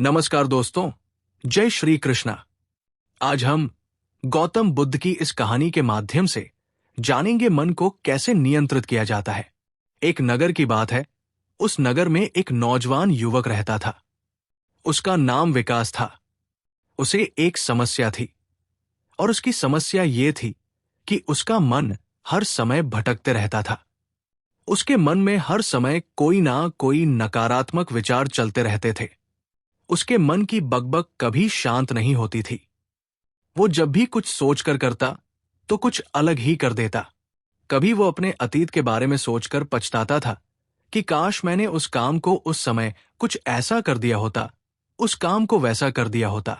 नमस्कार दोस्तों, जय श्री कृष्णा। आज हम गौतम बुद्ध की इस कहानी के माध्यम से जानेंगे मन को कैसे नियंत्रित किया जाता है। एक नगर की बात है। उस नगर में एक नौजवान युवक रहता था। उसका नाम विकास था। उसे एक समस्या थी और उसकी समस्या ये थी कि उसका मन हर समय भटकते रहता था। उसके मन में हर समय कोई ना कोई नकारात्मक विचार चलते रहते थे। उसके मन की बकबक कभी शांत नहीं होती थी। वो जब भी कुछ सोचकर करता तो कुछ अलग ही कर देता। कभी वो अपने अतीत के बारे में सोचकर पछताता था कि काश मैंने उस काम को उस समय कुछ ऐसा कर दिया होता, उस काम को वैसा कर दिया होता।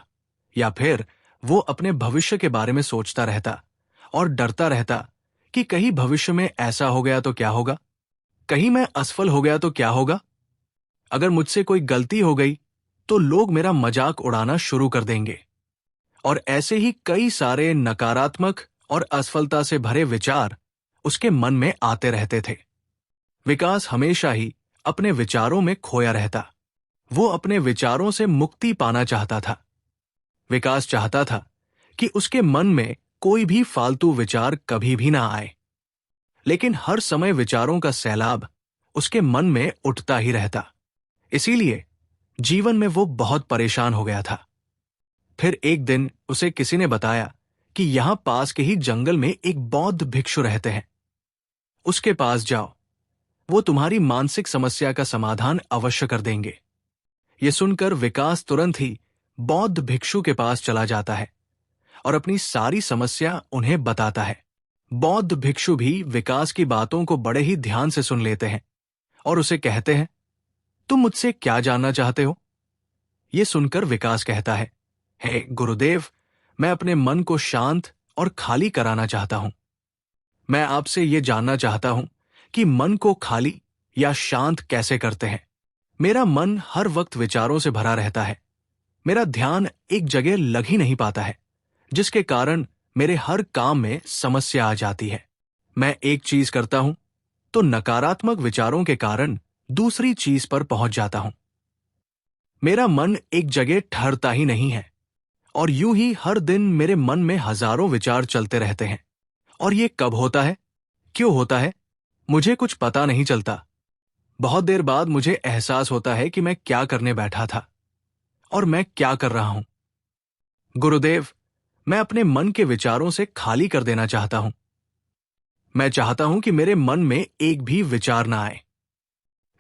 या फिर वो अपने भविष्य के बारे में सोचता रहता और डरता रहता कि कहीं भविष्य में ऐसा हो गया तो क्या होगा, कहीं मैं असफल हो गया तो क्या होगा, अगर मुझसे कोई गलती हो गई तो लोग मेरा मजाक उड़ाना शुरू कर देंगे। और ऐसे ही कई सारे नकारात्मक और असफलता से भरे विचार उसके मन में आते रहते थे। विकास हमेशा ही अपने विचारों में खोया रहता। वो अपने विचारों से मुक्ति पाना चाहता था। विकास चाहता था कि उसके मन में कोई भी फालतू विचार कभी भी ना आए, लेकिन हर समय विचारों का सैलाब उसके मन में उठता ही रहता। इसीलिए जीवन में वो बहुत परेशान हो गया था। फिर एक दिन उसे किसी ने बताया कि यहां पास के ही जंगल में एक बौद्ध भिक्षु रहते हैं। उसके पास जाओ, वो तुम्हारी मानसिक समस्या का समाधान अवश्य कर देंगे। ये सुनकर विकास तुरंत ही बौद्ध भिक्षु के पास चला जाता है और अपनी सारी समस्या उन्हें बताता है। बौद्ध भिक्षु भी विकास की बातों को बड़े ही ध्यान से सुन लेते हैं और उसे कहते हैं, तुम मुझसे क्या जानना चाहते हो? यह सुनकर विकास कहता है, हे गुरुदेव, मैं अपने मन को शांत और खाली कराना चाहता हूं। मैं आपसे यह जानना चाहता हूं कि मन को खाली या शांत कैसे करते हैं। मेरा मन हर वक्त विचारों से भरा रहता है। मेरा ध्यान एक जगह लग ही नहीं पाता है, जिसके कारण मेरे हर काम में समस्या आ जाती है। मैं एक चीज करता हूं तो नकारात्मक विचारों के कारण दूसरी चीज पर पहुंच जाता हूं। मेरा मन एक जगह ठहरता ही नहीं है और यूं ही हर दिन मेरे मन में हजारों विचार चलते रहते हैं। और ये कब होता है, क्यों होता है, मुझे कुछ पता नहीं चलता। बहुत देर बाद मुझे एहसास होता है कि मैं क्या करने बैठा था और मैं क्या कर रहा हूं। गुरुदेव, मैं अपने मन के विचारों से खाली कर देना चाहता हूं। मैं चाहता हूं कि मेरे मन में एक भी विचार ना आए।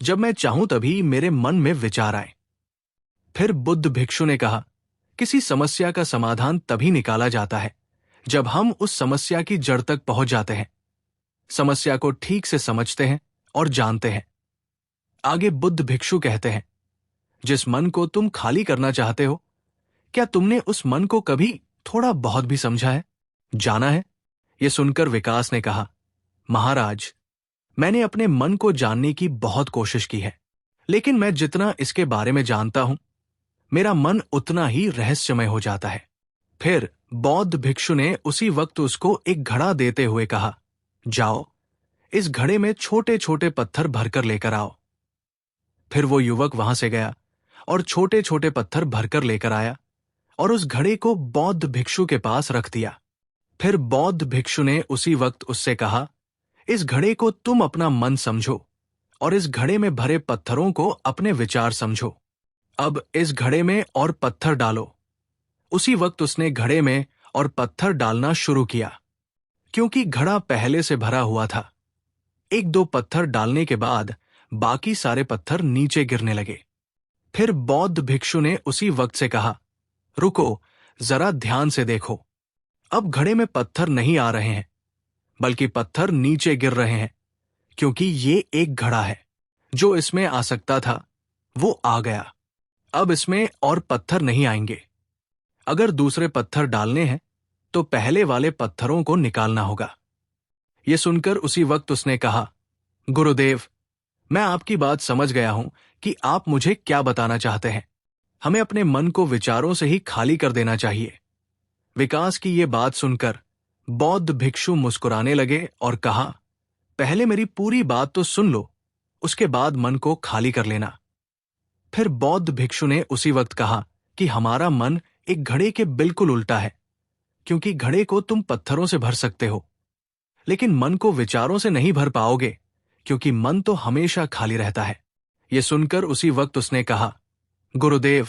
जब मैं चाहूं तभी मेरे मन में विचार आए। फिर बुद्ध भिक्षु ने कहा, किसी समस्या का समाधान तभी निकाला जाता है जब हम उस समस्या की जड़ तक पहुंच जाते हैं, समस्या को ठीक से समझते हैं और जानते हैं। आगे बुद्ध भिक्षु कहते हैं, जिस मन को तुम खाली करना चाहते हो, क्या तुमने उस मन को कभी थोड़ा बहुत भी समझा है, जाना है? यह सुनकर विकास ने कहा, महाराज, मैंने अपने मन को जानने की बहुत कोशिश की है, लेकिन मैं जितना इसके बारे में जानता हूं, मेरा मन उतना ही रहस्यमय हो जाता है। फिर बौद्ध भिक्षु ने उसी वक्त उसको एक घड़ा देते हुए कहा, जाओ, इस घड़े में छोटे छोटे पत्थर भरकर लेकर आओ। फिर वो युवक वहां से गया और छोटे छोटे पत्थर भरकर लेकर आया और उस घड़े को बौद्ध भिक्षु के पास रख दिया। फिर बौद्ध भिक्षु ने उसी वक्त उससे कहा, इस घड़े को तुम अपना मन समझो और इस घड़े में भरे पत्थरों को अपने विचार समझो। अब इस घड़े में और पत्थर डालो। उसी वक्त उसने घड़े में और पत्थर डालना शुरू किया। क्योंकि घड़ा पहले से भरा हुआ था, एक दो पत्थर डालने के बाद बाकी सारे पत्थर नीचे गिरने लगे। फिर बौद्ध भिक्षु ने उसी वक्त से कहा, रुको, जरा ध्यान से देखो। अब घड़े में पत्थर नहीं आ रहे हैं, बल्कि पत्थर नीचे गिर रहे हैं, क्योंकि ये एक घड़ा है। जो इसमें आ सकता था वो आ गया। अब इसमें और पत्थर नहीं आएंगे। अगर दूसरे पत्थर डालने हैं तो पहले वाले पत्थरों को निकालना होगा। यह सुनकर उसी वक्त उसने कहा, गुरुदेव, मैं आपकी बात समझ गया हूं कि आप मुझे क्या बताना चाहते हैं। हमें अपने मन को विचारों से ही खाली कर देना चाहिए। विकास की ये बात सुनकर बौद्ध भिक्षु मुस्कुराने लगे और कहा, पहले मेरी पूरी बात तो सुन लो, उसके बाद मन को खाली कर लेना। फिर बौद्ध भिक्षु ने उसी वक्त कहा कि हमारा मन एक घड़े के बिल्कुल उल्टा है, क्योंकि घड़े को तुम पत्थरों से भर सकते हो, लेकिन मन को विचारों से नहीं भर पाओगे, क्योंकि मन तो हमेशा खाली रहता है। ये सुनकर उसी वक्त उसने कहा, गुरुदेव,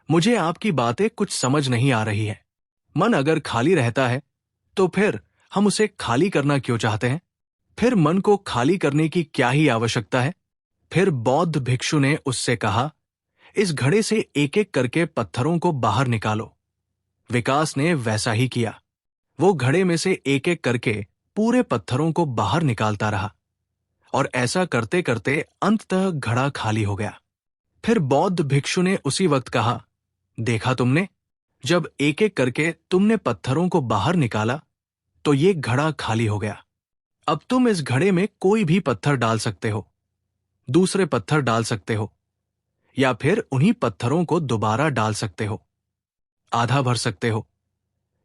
मुझे आपकी बातें कुछ समझ नहीं आ रही है। मन अगर खाली रहता है तो फिर हम उसे खाली करना क्यों चाहते हैं? फिर मन को खाली करने की क्या ही आवश्यकता है? फिर बौद्ध भिक्षु ने उससे कहा, इस घड़े से एक एक करके पत्थरों को बाहर निकालो। विकास ने वैसा ही किया। वो घड़े में से एक एक करके पूरे पत्थरों को बाहर निकालता रहा, और ऐसा करते करते अंततः घड़ा खाली हो गया। फिर बौद्ध भिक्षु ने उसी वक्त कहा, देखा तुमने, जब एक एक करके तुमने पत्थरों को बाहर निकाला तो ये घड़ा खाली हो गया। अब तुम इस घड़े में कोई भी पत्थर डाल सकते हो, दूसरे पत्थर डाल सकते हो, या फिर उन्हीं पत्थरों को दोबारा डाल सकते हो। आधा भर सकते हो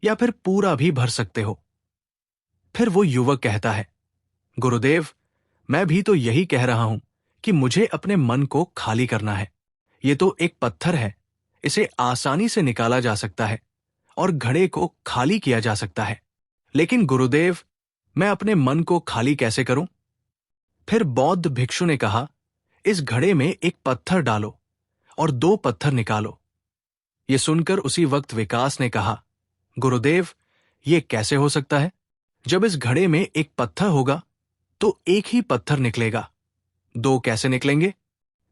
या फिर पूरा भी भर सकते हो। फिर वो युवक कहता है, गुरुदेव, मैं भी तो यही कह रहा हूं कि मुझे अपने मन को खाली करना है। ये तो एक पत्थर है, इसे आसानी से निकाला जा सकता है और घड़े को खाली किया जा सकता है, लेकिन गुरुदेव, मैं अपने मन को खाली कैसे करूं? फिर बौद्ध भिक्षु ने कहा, इस घड़े में एक पत्थर डालो और 2 पत्थर निकालो। ये सुनकर उसी वक्त विकास ने कहा, गुरुदेव, ये कैसे हो सकता है? जब इस घड़े में एक पत्थर होगा तो एक ही पत्थर निकलेगा, 2 कैसे निकलेंगे?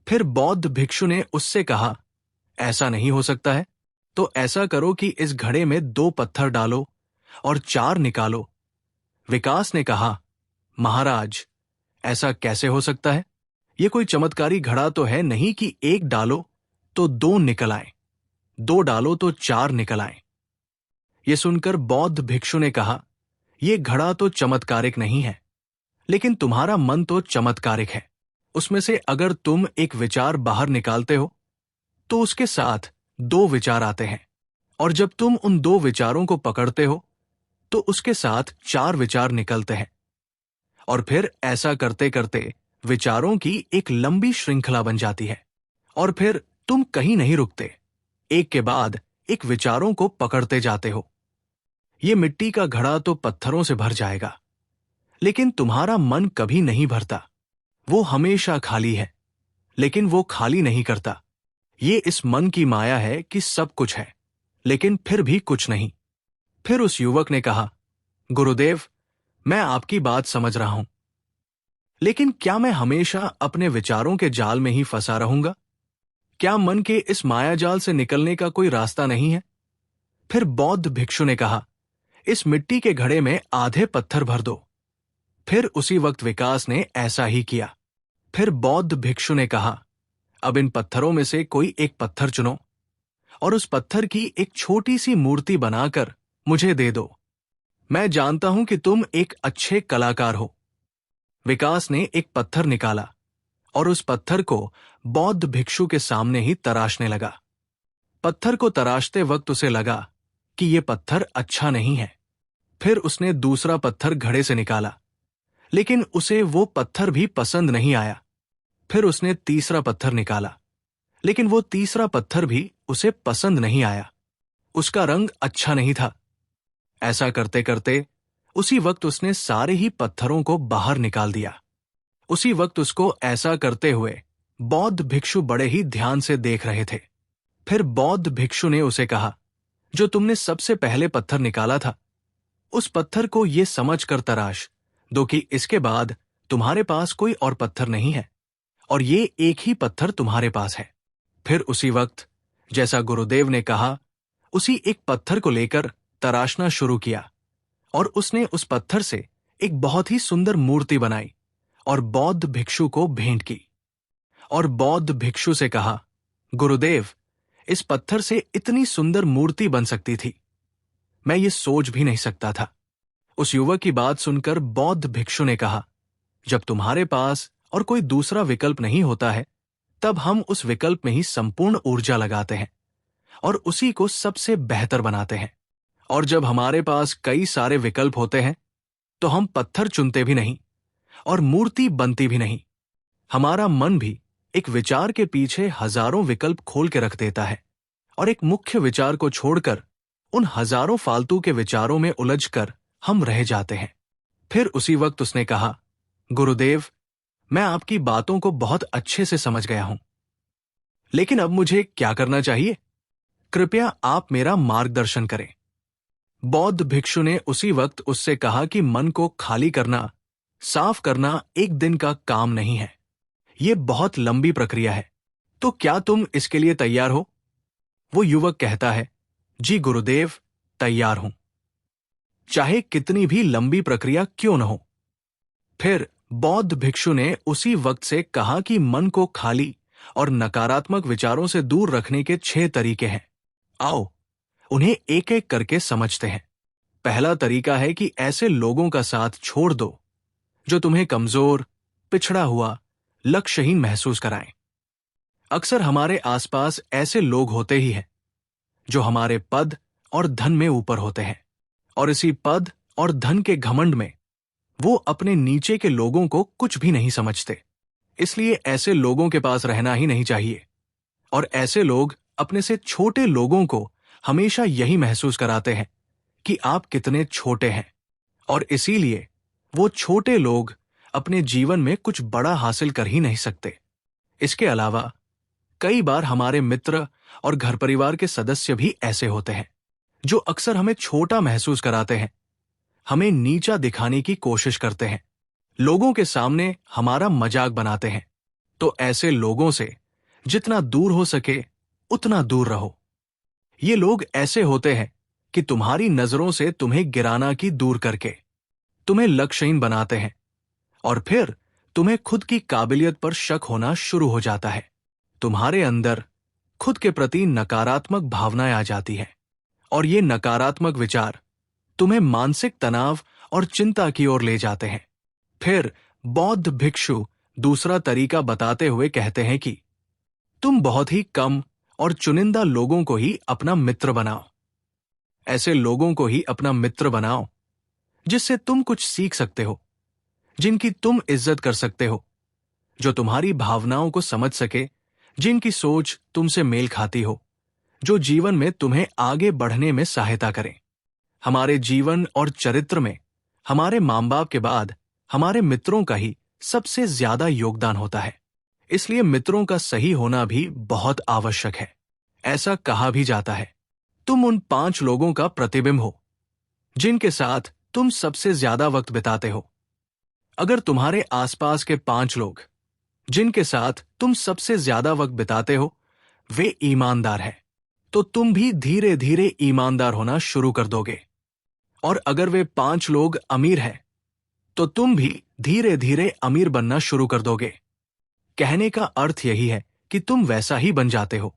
फिर बौद्ध भिक्षु ने उससे कहा, ऐसा नहीं हो सकता है, तो ऐसा करो कि इस घड़े में 2 पत्थर डालो और 4 निकालो। विकास ने कहा, महाराज, ऐसा कैसे हो सकता है? ये कोई चमत्कारी घड़ा तो है नहीं कि 1 डालो तो 2 निकल आए, 2 डालो तो 4 निकल आए। ये सुनकर बौद्ध भिक्षु ने कहा, यह घड़ा तो चमत्कारिक नहीं है, लेकिन तुम्हारा मन तो चमत्कारिक है। उसमें से अगर तुम एक विचार बाहर निकालते हो तो उसके साथ 2 विचार आते हैं, और जब तुम उन 2 विचारों को पकड़ते हो तो उसके साथ 4 विचार निकलते हैं, और फिर ऐसा करते करते विचारों की एक लंबी श्रृंखला बन जाती है, और फिर तुम कहीं नहीं रुकते, एक के बाद एक विचारों को पकड़ते जाते हो। ये मिट्टी का घड़ा तो पत्थरों से भर जाएगा, लेकिन तुम्हारा मन कभी नहीं भरता। वो हमेशा खाली है, लेकिन वो खाली नहीं करता। ये इस मन की माया है कि सब कुछ है, लेकिन फिर भी कुछ नहीं। फिर उस युवक ने कहा, गुरुदेव, मैं आपकी बात समझ रहा हूं, लेकिन क्या मैं हमेशा अपने विचारों के जाल में ही फंसा रहूंगा? क्या मन के इस माया जाल से निकलने का कोई रास्ता नहीं है? फिर बौद्ध भिक्षु ने कहा, इस मिट्टी के घड़े में आधे पत्थर भर दो। फिर उसी वक्त विकास ने ऐसा ही किया। फिर बौद्ध भिक्षु ने कहा, अब इन पत्थरों में से कोई एक पत्थर चुनो और उस पत्थर की एक छोटी सी मूर्ति बनाकर मुझे दे दो। मैं जानता हूं कि तुम एक अच्छे कलाकार हो। विकास ने एक पत्थर निकाला और उस पत्थर को बौद्ध भिक्षु के सामने ही तराशने लगा। पत्थर को तराशते वक्त उसे लगा कि यह पत्थर अच्छा नहीं है। फिर उसने दूसरा पत्थर घड़े से निकाला, लेकिन उसे वो पत्थर भी पसंद नहीं आया। फिर उसने तीसरा पत्थर निकाला, लेकिन वो तीसरा पत्थर भी उसे पसंद नहीं आया। उसका रंग अच्छा नहीं था। ऐसा करते करते उसी वक्त उसने सारे ही पत्थरों को बाहर निकाल दिया। उसी वक्त उसको ऐसा करते हुए बौद्ध भिक्षु बड़े ही ध्यान से देख रहे थे। फिर बौद्ध भिक्षु ने उसे कहा, जो तुमने सबसे पहले पत्थर निकाला था, उस पत्थर को ये समझ कर तराश दो कि इसके बाद तुम्हारे पास कोई और पत्थर नहीं है, और ये एक ही पत्थर तुम्हारे पास है। फिर उसी वक्त, जैसा गुरुदेव ने कहा, उसी एक पत्थर को लेकर तराशना शुरू किया, और उसने उस पत्थर से एक बहुत ही सुंदर मूर्ति बनाई और बौद्ध भिक्षु को भेंट की। और बौद्ध भिक्षु से कहा, गुरुदेव, इस पत्थर से इतनी सुंदर मूर्ति बन सकती थी, मैं ये सोच भी नहीं सकता था। उस युवक की बात सुनकर बौद्ध भिक्षु ने कहा, जब तुम्हारे पास और कोई दूसरा विकल्प नहीं होता है, तब हम उस विकल्प में ही संपूर्ण ऊर्जा लगाते हैं और उसी को सबसे बेहतर बनाते हैं। और जब हमारे पास कई सारे विकल्प होते हैं, तो हम पत्थर चुनते भी नहीं और मूर्ति बनती भी नहीं। हमारा मन भी एक विचार के पीछे हजारों विकल्प खोल के रख देता है और एक मुख्य विचार को छोड़कर उन हजारों फालतू के विचारों में उलझकर हम रह जाते हैं। फिर उसी वक्त उसने कहा, गुरुदेव, मैं आपकी बातों को बहुत अच्छे से समझ गया हूं, लेकिन अब मुझे क्या करना चाहिए? कृपया आप मेरा मार्गदर्शन करें। बौद्ध भिक्षु ने उसी वक्त उससे कहा कि मन को खाली करना, साफ करना एक दिन का काम नहीं है। यह बहुत लंबी प्रक्रिया है। तो क्या तुम इसके लिए तैयार हो? वो युवक कहता है, जी गुरुदेव, तैयार हूं, चाहे कितनी भी लंबी प्रक्रिया क्यों न हो। फिर बौद्ध भिक्षु ने उसी वक्त से कहा कि मन को खाली और नकारात्मक विचारों से दूर रखने के 6 तरीके हैं। आओ उन्हें एक एक करके समझते हैं। पहला तरीका है कि ऐसे लोगों का साथ छोड़ दो जो तुम्हें कमजोर, पिछड़ा हुआ, लक्ष्यहीन महसूस कराएं। अक्सर हमारे आसपास ऐसे लोग होते ही हैं जो हमारे पद और धन में ऊपर होते हैं, और इसी पद और धन के घमंड में वो अपने नीचे के लोगों को कुछ भी नहीं समझते। इसलिए ऐसे लोगों के पास रहना ही नहीं चाहिए। और ऐसे लोग अपने से छोटे लोगों को हमेशा यही महसूस कराते हैं कि आप कितने छोटे हैं, और इसीलिए वो छोटे लोग अपने जीवन में कुछ बड़ा हासिल कर ही नहीं सकते। इसके अलावा कई बार हमारे मित्र और घर परिवार के सदस्य भी ऐसे होते हैं जो अक्सर हमें छोटा महसूस कराते हैं, हमें नीचा दिखाने की कोशिश करते हैं, लोगों के सामने हमारा मजाक बनाते हैं। तो ऐसे लोगों से जितना दूर हो सके उतना दूर रहो। ये लोग ऐसे होते हैं कि तुम्हारी नजरों से तुम्हें गिराना की दूर करके तुम्हें लक्ष्यहीन बनाते हैं, और फिर तुम्हें खुद की काबिलियत पर शक होना शुरू हो जाता है। तुम्हारे अंदर खुद के प्रति नकारात्मक भावनाएं आ जाती हैं, और ये नकारात्मक विचार तुम्हें मानसिक तनाव और चिंता की ओर ले जाते हैं। फिर बौद्ध भिक्षु दूसरा तरीका बताते हुए कहते हैं कि तुम बहुत ही कम और चुनिंदा लोगों को ही अपना मित्र बनाओ। ऐसे लोगों को ही अपना मित्र बनाओ जिससे तुम कुछ सीख सकते हो, जिनकी तुम इज्जत कर सकते हो, जो तुम्हारी भावनाओं को समझ सके, जिनकी सोच तुमसे मेल खाती हो, जो जीवन में तुम्हें आगे बढ़ने में सहायता करें। हमारे जीवन और चरित्र में हमारे माँ बाप के बाद हमारे मित्रों का ही सबसे ज्यादा योगदान होता है। इसलिए मित्रों का सही होना भी बहुत आवश्यक है। ऐसा कहा भी जाता है, तुम उन 5 लोगों का प्रतिबिंब हो जिनके साथ तुम सबसे ज्यादा वक्त बिताते हो। अगर तुम्हारे आसपास के 5 लोग जिनके साथ तुम सबसे ज्यादा वक्त बिताते हो वे ईमानदार हैं, तो तुम भी धीरे धीरे ईमानदार होना शुरू कर दोगे। और अगर वे 5 लोग अमीर हैं, तो तुम भी धीरे धीरे अमीर बनना शुरू कर दोगे। कहने का अर्थ यही है कि तुम वैसा ही बन जाते हो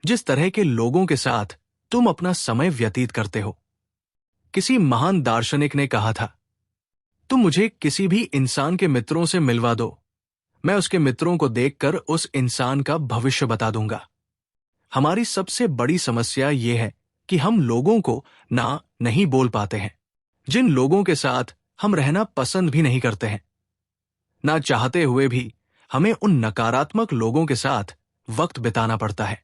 जिस तरह के लोगों के साथ तुम अपना समय व्यतीत करते हो। किसी महान दार्शनिक ने कहा था, तुम मुझे किसी भी इंसान के मित्रों से मिलवा दो, मैं उसके मित्रों को देखकर उस इंसान का भविष्य बता दूंगा। हमारी सबसे बड़ी समस्या यह है कि हम लोगों को ना नहीं बोल पाते हैं, जिन लोगों के साथ हम रहना पसंद भी नहीं करते हैं। ना चाहते हुए भी हमें उन नकारात्मक लोगों के साथ वक्त बिताना पड़ता है।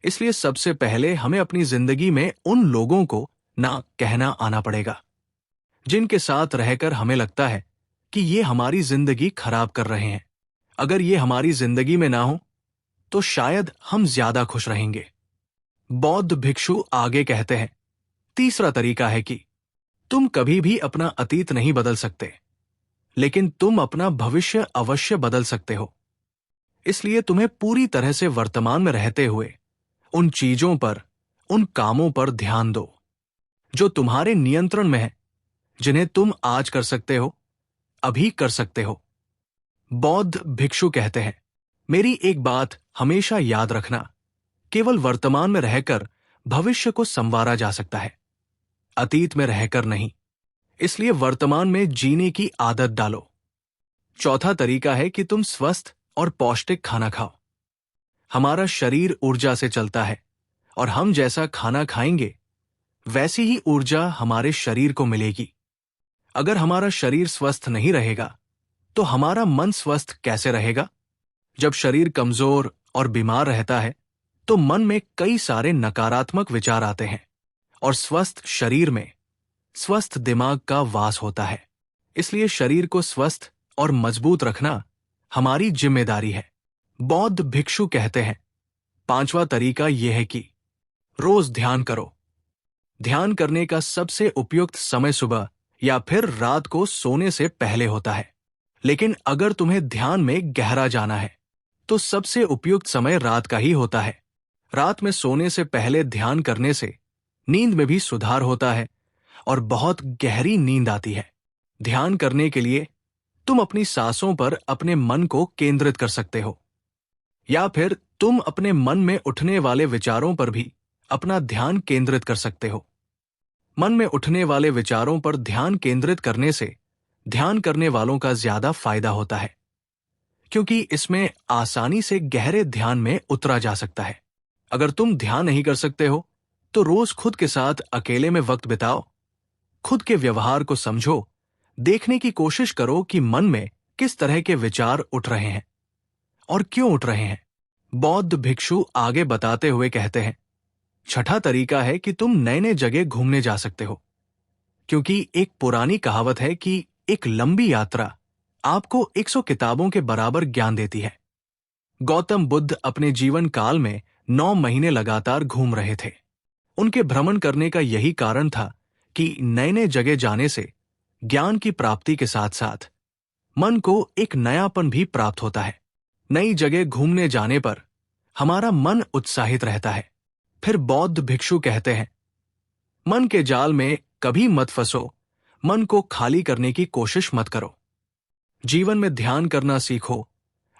इसलिए सबसे पहले हमें अपनी जिंदगी में उन लोगों को ना कहना आना पड़ेगा जिनके साथ रहकर हमें लगता है कि ये हमारी जिंदगी खराब कर रहे हैं। अगर ये हमारी जिंदगी में ना हो तो शायद हम ज्यादा खुश रहेंगे। बौद्ध भिक्षु आगे कहते हैं, तीसरा तरीका है कि तुम कभी भी अपना अतीत नहीं बदल सकते, लेकिन तुम अपना भविष्य अवश्य बदल सकते हो। इसलिए तुम्हें पूरी तरह से वर्तमान में रहते हुए उन चीजों पर, उन कामों पर ध्यान दो जो तुम्हारे नियंत्रण में है, जिन्हें तुम आज कर सकते हो, अभी कर सकते हो। बौद्ध भिक्षु कहते हैं, मेरी एक बात हमेशा याद रखना, केवल वर्तमान में रहकर भविष्य को संवारा जा सकता है, अतीत में रहकर नहीं। इसलिए वर्तमान में जीने की आदत डालो। चौथा तरीका है कि तुम स्वस्थ और पौष्टिक खाना खाओ। हमारा शरीर ऊर्जा से चलता है, और हम जैसा खाना खाएंगे वैसी ही ऊर्जा हमारे शरीर को मिलेगी। अगर हमारा शरीर स्वस्थ नहीं रहेगा तो हमारा मन स्वस्थ कैसे रहेगा? जब शरीर कमजोर और बीमार रहता है तो मन में कई सारे नकारात्मक विचार आते हैं और स्वस्थ शरीर में स्वस्थ दिमाग का वास होता है। इसलिए शरीर को स्वस्थ और मजबूत रखना हमारी जिम्मेदारी है। बौद्ध भिक्षु कहते हैं, 5वां तरीका यह है कि रोज ध्यान करो। ध्यान करने का सबसे उपयुक्त समय सुबह या फिर रात को सोने से पहले होता है। लेकिन अगर तुम्हें ध्यान में गहरा जाना है तो सबसे उपयुक्त समय रात का ही होता है। रात में सोने से पहले ध्यान करने से नींद में भी सुधार होता है और बहुत गहरी नींद आती है। ध्यान करने के लिए तुम अपनी सांसों पर अपने मन को केंद्रित कर सकते हो, या फिर तुम अपने मन में उठने वाले विचारों पर भी अपना ध्यान केंद्रित कर सकते हो। मन में उठने वाले विचारों पर ध्यान केंद्रित करने से ध्यान करने वालों का ज्यादा फायदा होता है, क्योंकि इसमें आसानी से गहरे ध्यान में उतरा जा सकता है। अगर तुम ध्यान नहीं कर सकते हो तो रोज खुद के साथ अकेले में वक्त बिताओ। खुद के व्यवहार को समझो, देखने की कोशिश करो कि मन में किस तरह के विचार उठ रहे हैं और क्यों उठ रहे हैं। बौद्ध भिक्षु आगे बताते हुए कहते हैं, 6ठा तरीका है कि तुम नए नए जगह घूमने जा सकते हो, क्योंकि एक पुरानी कहावत है कि एक लंबी यात्रा आपको 100 किताबों के बराबर ज्ञान देती है। गौतम बुद्ध अपने जीवन काल में 9 महीने लगातार घूम रहे थे। उनके भ्रमण करने का यही कारण था कि नए नए जगह जाने से ज्ञान की प्राप्ति के साथ साथ मन को एक नयापन भी प्राप्त होता है। नई जगह घूमने जाने पर हमारा मन उत्साहित रहता है। फिर बौद्ध भिक्षु कहते हैं, मन के जाल में कभी मत फंसो, मन को खाली करने की कोशिश मत करो। जीवन में ध्यान करना सीखो,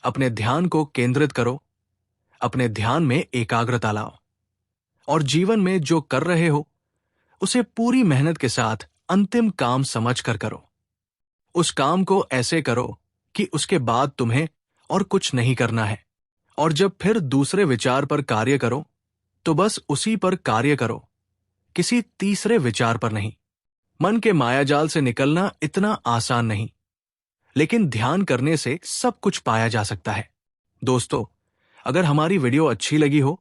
अपने ध्यान को केंद्रित करो, अपने ध्यान में एकाग्रता लाओ और जीवन में जो कर रहे हो उसे पूरी मेहनत के साथ अंतिम काम समझकर करो। उस काम को ऐसे करो कि उसके बाद तुम्हें और कुछ नहीं करना है, और जब फिर दूसरे विचार पर कार्य करो तो बस उसी पर कार्य करो, किसी तीसरे विचार पर नहीं। मन के मायाजाल से निकलना इतना आसान नहीं, लेकिन ध्यान करने से सब कुछ पाया जा सकता है। दोस्तों, अगर हमारी वीडियो अच्छी लगी हो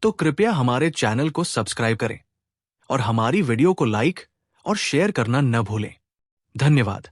तो कृपया हमारे चैनल को सब्सक्राइब करें और हमारी वीडियो को लाइक और शेयर करना न भूलें। धन्यवाद।